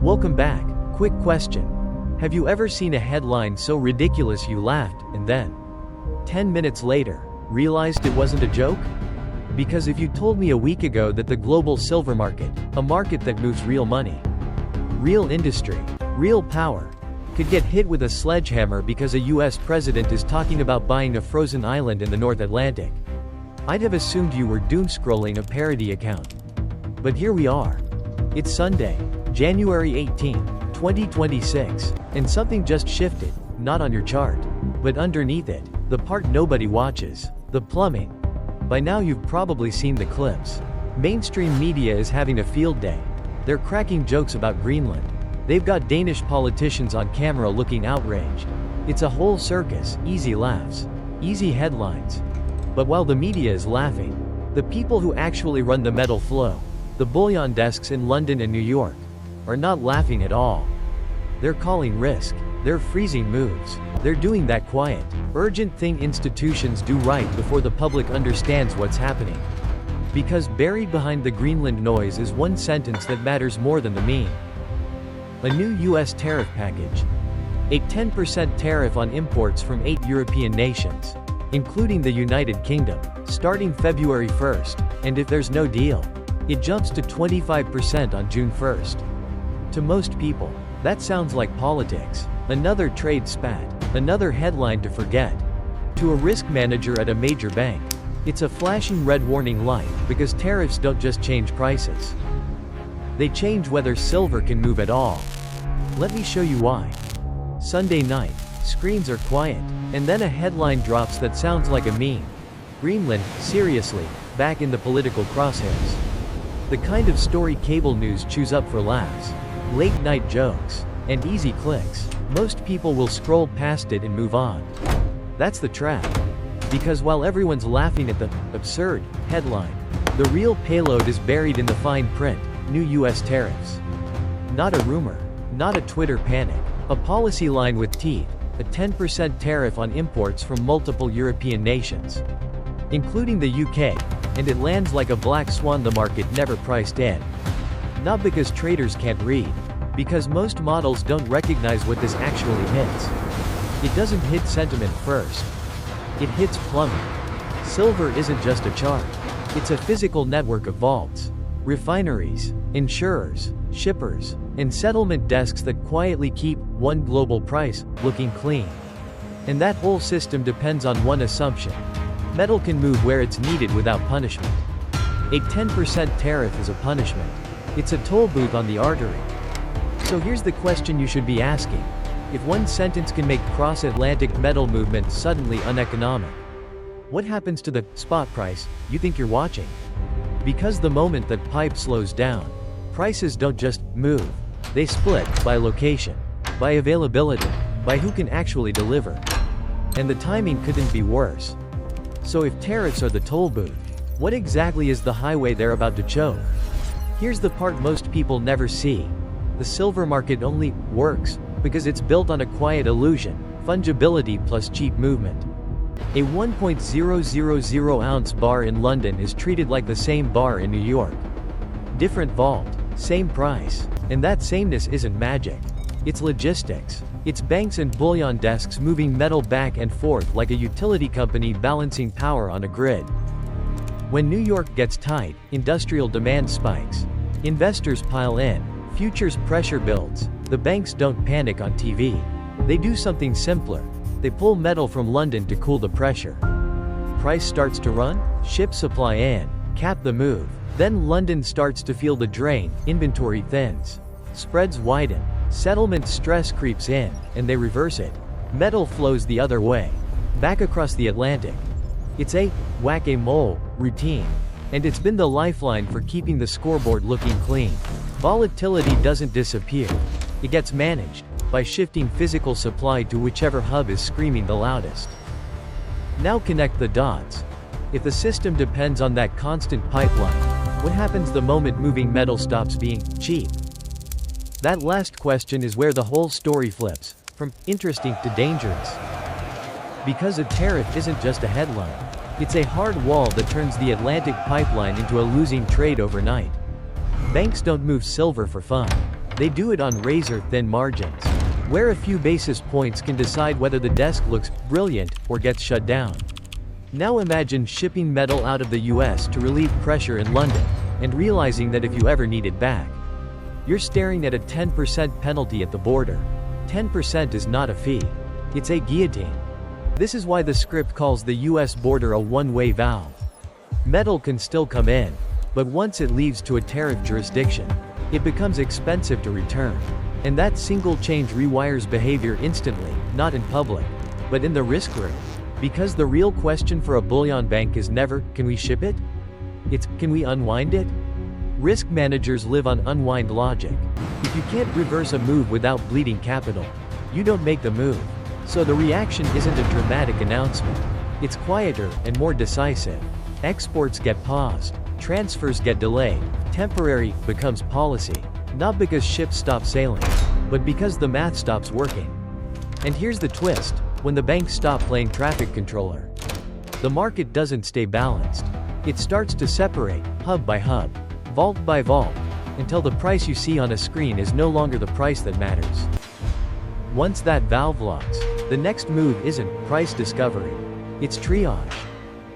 Welcome back. Quick question. Have you ever seen a headline so ridiculous you laughed, and then 10 minutes later, realized it wasn't a joke? Because if you told me a week ago that the global silver market, a market that moves real money, real industry, real power, could get hit with a sledgehammer because a US president is talking about buying a frozen island in the North Atlantic, I'd have assumed you were doom-scrolling a parody account. But here we are. It's Sunday, January 18, 2026, and something just shifted, not on your chart, but underneath it, the part nobody watches, the plumbing. By now you've probably seen the clips. Mainstream media is having a field day. They're cracking jokes about Greenland. They've got Danish politicians on camera looking outraged. It's a whole circus, easy laughs, easy headlines. But while the media is laughing, the people who actually run the metal flow, the bullion desks in London and New York, are not laughing at all. They're calling risk. They're freezing moves. They're doing that quiet, urgent thing institutions do right before the public understands what's happening. Because buried behind the Greenland noise is one sentence that matters more than the meme. A new US tariff package. A 10% tariff on imports from 8 European nations, including the United Kingdom, starting February 1st, and if there's no deal, it jumps to 25% on June 1st. To most people, that sounds like politics, another trade spat, another headline to forget. To a risk manager at a major bank, it's a flashing red warning light, because tariffs don't just change prices. They change whether silver can move at all. Let me show you why. Sunday night, screens are quiet, and then a headline drops that sounds like a meme. Greenland, seriously, back in the political crosshairs. The kind of story cable news chews up for laughs. Late night jokes, and easy clicks. Most people will scroll past it and move on. That's the trap. Because while everyone's laughing at the absurd headline, the real payload is buried in the fine print, new US tariffs. Not a rumor, not a Twitter panic, a policy line with teeth, a 10% tariff on imports from multiple European nations, including the UK, and it lands like a black swan the market never priced in. Not because traders can't read, because most models don't recognize what this actually hits. It doesn't hit sentiment first. It hits plumbing. Silver isn't just a chart. It's a physical network of vaults, refineries, insurers, shippers, and settlement desks that quietly keep one global price looking clean. And that whole system depends on one assumption. Metal can move where it's needed without punishment. A 10% tariff is a punishment. It's a toll booth on the artery. So here's the question you should be asking. If one sentence can make cross-Atlantic metal movement suddenly uneconomic, what happens to the spot price you think you're watching? Because the moment that pipe slows down, prices don't just move. They split by location, by availability, by who can actually deliver. And the timing couldn't be worse. So if tariffs are the toll booth, what exactly is the highway they're about to choke? Here's the part most people never see. The silver market only works because it's built on a quiet illusion, fungibility plus cheap movement. A 1.000 ounce bar in London is treated like the same bar in New York. Different vault, same price. And that sameness isn't magic. It's logistics. It's banks and bullion desks moving metal back and forth like a utility company balancing power on a grid. When New York gets tight, industrial demand spikes. Investors pile in. Futures pressure builds. The banks don't panic on TV. They do something simpler. They pull metal from London to cool the pressure. Price starts to run, ship supply in, cap the move. Then London starts to feel the drain, inventory thins. Spreads widen, settlement stress creeps in, and they reverse it. Metal flows the other way, back across the Atlantic. It's a whack-a-mole routine. And it's been the lifeline for keeping the scoreboard looking clean. Volatility doesn't disappear. It gets managed by shifting physical supply to whichever hub is screaming the loudest. Now connect the dots. If the system depends on that constant pipeline, what happens the moment moving metal stops being cheap? That last question is where the whole story flips, from interesting to dangerous. Because a tariff isn't just a headline. It's a hard wall that turns the Atlantic pipeline into a losing trade overnight. Banks don't move silver for fun. They do it on razor-thin margins, where a few basis points can decide whether the desk looks brilliant or gets shut down. Now imagine shipping metal out of the US to relieve pressure in London, and realizing that if you ever need it back, you're staring at a 10% penalty at the border. 10% is not a fee. It's a guillotine. This is why the script calls the US border a one-way valve. Metal can still come in, but once it leaves to a tariff jurisdiction, it becomes expensive to return. And that single change rewires behavior instantly, not in public, but in the risk room. Because the real question for a bullion bank is never, can we ship it? It's, can we unwind it? Risk managers live on unwind logic. If you can't reverse a move without bleeding capital, you don't make the move. So the reaction isn't a dramatic announcement. It's quieter and more decisive. Exports get paused. Transfers get delayed. Temporary becomes policy. Not because ships stop sailing, but because the math stops working. And here's the twist: when the banks stop playing traffic controller, the market doesn't stay balanced. It starts to separate, hub by hub, vault by vault, until the price you see on a screen is no longer the price that matters. Once that valve locks, the next move isn't price discovery. It's triage.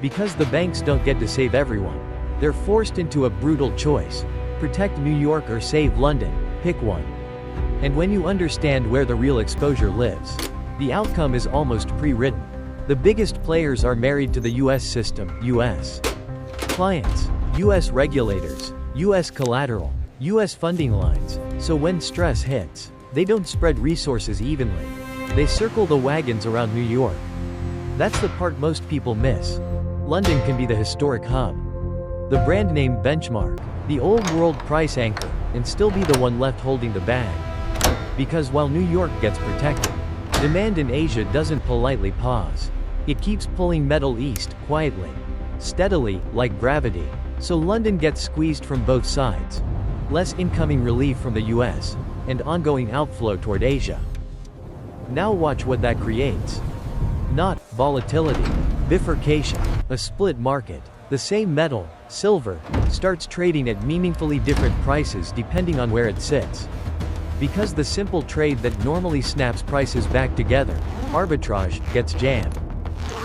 Because the banks don't get to save everyone, they're forced into a brutal choice: protect New York or save London, pick one. And when you understand where the real exposure lives, the outcome is almost pre-written. The biggest players are married to the US system, US clients, US regulators, US collateral, US funding lines. So when stress hits, they don't spread resources evenly. They circle the wagons around New York. That's the part most people miss. London can be the historic hub, the brand name benchmark, the old world price anchor, and still be the one left holding the bag. Because while New York gets protected, demand in Asia doesn't politely pause. It keeps pulling metal east, quietly, steadily, like gravity. So London gets squeezed from both sides. Less incoming relief from the US, and ongoing outflow toward Asia. Now watch what that creates. Not volatility, bifurcation, a split market. The same metal, silver, starts trading at meaningfully different prices depending on where it sits. Because the simple trade that normally snaps prices back together, arbitrage, gets jammed.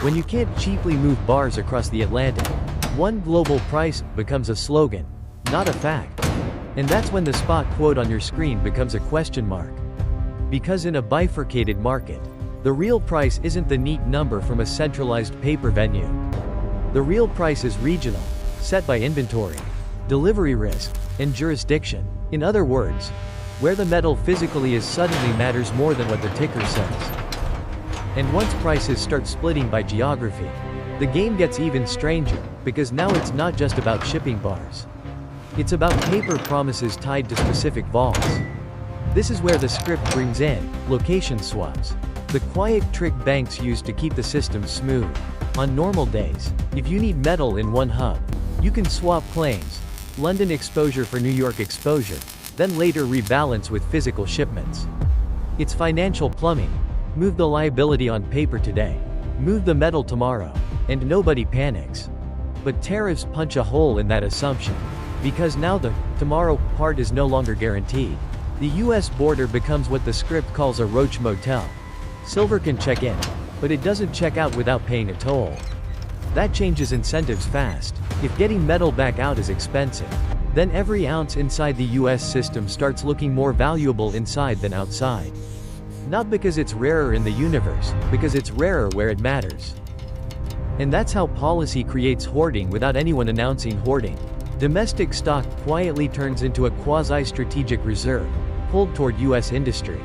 When you can't cheaply move bars across the Atlantic, one global price becomes a slogan, not a fact. And that's when the spot quote on your screen becomes a question mark. Because in a bifurcated market, the real price isn't the neat number from a centralized paper venue. The real price is regional, set by inventory, delivery risk, and jurisdiction. In other words, where the metal physically is suddenly matters more than what the ticker says. And once prices start splitting by geography, the game gets even stranger, because now it's not just about shipping bars. It's about paper promises tied to specific vaults. This is where the script brings in location swaps, the quiet trick banks use to keep the system smooth. On normal days, if you need metal in one hub, you can swap claims, London exposure for New York exposure, then later rebalance with physical shipments. It's financial plumbing. Move the liability on paper today, move the metal tomorrow, and nobody panics. But tariffs punch a hole in that assumption. Because now the tomorrow part is no longer guaranteed. The US border becomes what the script calls a roach motel. Silver can check in, but it doesn't check out without paying a toll. That changes incentives fast. If getting metal back out is expensive, then every ounce inside the US system starts looking more valuable inside than outside. Not because it's rarer in the universe, because it's rarer where it matters. And that's how policy creates hoarding without anyone announcing hoarding. Domestic stock quietly turns into a quasi-strategic reserve, pulled toward US industry.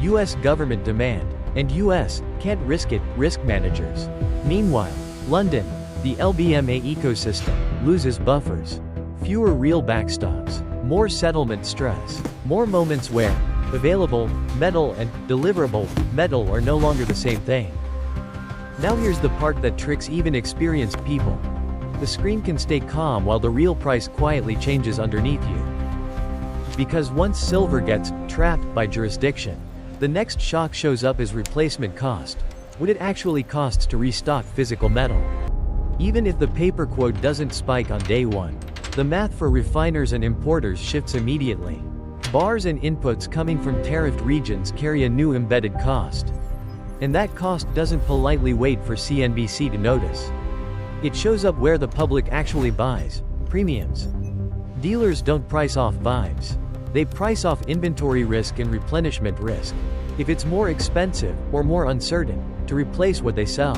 US government demand, and US can't risk it, risk managers. Meanwhile, London, the LBMA ecosystem, loses buffers. Fewer real backstops, more settlement stress, more moments where available metal and deliverable metal are no longer the same thing. Now here's the part that tricks even experienced people. The screen can stay calm while the real price quietly changes underneath you. Because once silver gets trapped by jurisdiction, the next shock shows up as replacement cost, what it actually costs to restock physical metal. Even if the paper quote doesn't spike on day one, the math for refiners and importers shifts immediately. Bars and inputs coming from tariffed regions carry a new embedded cost. And that cost doesn't politely wait for CNBC to notice. It shows up where the public actually buys: premiums. Dealers don't price off vibes. They price off inventory risk and replenishment risk. If it's more expensive, or more uncertain, to replace what they sell.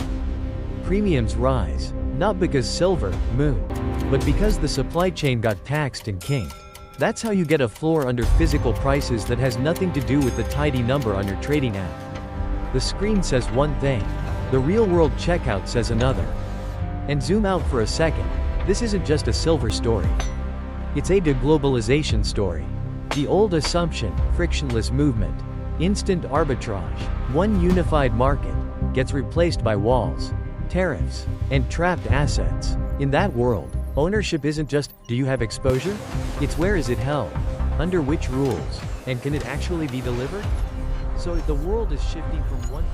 Premiums rise, not because silver, moon, but because the supply chain got taxed and kinked. That's how you get a floor under physical prices that has nothing to do with the tidy number on your trading app. The screen says one thing, the real-world checkout says another. And zoom out for a second, this isn't just a silver story. It's a deglobalization story. The old assumption, frictionless movement, instant arbitrage, one unified market, gets replaced by walls, tariffs, and trapped assets. In that world, ownership isn't just, do you have exposure? It's where is it held? Under which rules? And can it actually be delivered? So the world is shifting from one